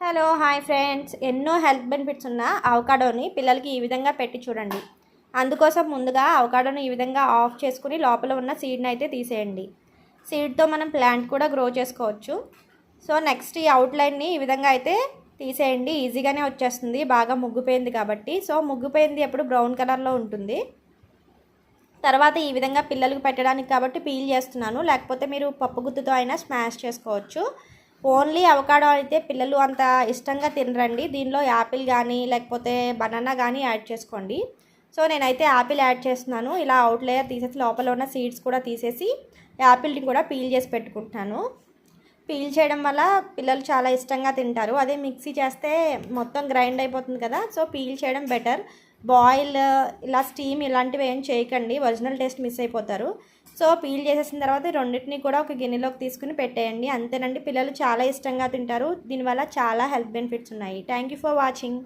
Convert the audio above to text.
Hello hi friends, ఎన్నో health benefits ఉన్న అవకాడోని పిల్లలకి ఈ విధంగా పెట్టి చూడండి. అందుకోసం ముందుగా అవకాడోని ఈ విధంగా ఆఫ్ చేసుకుని లోపల ఉన్న సీడ్ని అయితే తీసేయండి. సీడ్తో మనం ప్లాంట్ కూడా గ్రో చేసుకోవచ్చు. సో నెక్స్ట్ ఈ అవుట్లైన్ని ఈ విధంగా అయితే తీసేయండి. ఈజీగానే వచ్చేస్తుంది, బాగా ముగ్గిపోయింది కాబట్టి. సో ముగ్గిపోయింది ఎప్పుడు బ్రౌన్ కలర్లో ఉంటుంది. తర్వాత ఈ విధంగా పిల్లలకు పెట్టడానికి కాబట్టి పీల్ చేస్తున్నాను, లేకపోతే మీరు పప్పు గుత్తుతో అయినా స్మాష్ చేసుకోవచ్చు. ఓన్లీ అవకాడో అయితే పిల్లలు అంత ఇష్టంగా తినరండి. దీనిలో యాపిల్ కానీ లేకపోతే బనానా కానీ యాడ్ చేసుకోండి. సో నేనైతే యాపిల్ యాడ్ చేస్తున్నాను. ఇలా అవుట్ లేయర్ తీసేసి లోపల ఉన్న సీడ్స్ కూడా తీసేసి యాపిల్ని కూడా పీల్ చేసి పెట్టుకుంటున్నాను. పీల్ చేయడం వల్ల పిల్లలు చాలా ఇష్టంగా తింటారు. అదే మిక్సీ చేస్తే మొత్తం గ్రైండ్ అయిపోతుంది కదా. సో పీల్ చేయడం బెటర్. బాయిల్ ఇలా స్టీమ్ ఇలాంటివి ఏం చేయకండి, ఒరిజినల్ టేస్ట్ మిస్ అయిపోతారు. సో పీల్ చేసేసిన తర్వాత రెండింటిని కూడా ఒక గిన్నెలోకి తీసుకుని పెట్టేయండి. అంతేనండి, పిల్లలు చాలా ఇష్టంగా తింటారు. దీనివల్ల చాలా హెల్త్ బెనిఫిట్స్ ఉన్నాయి. Thank you for watching.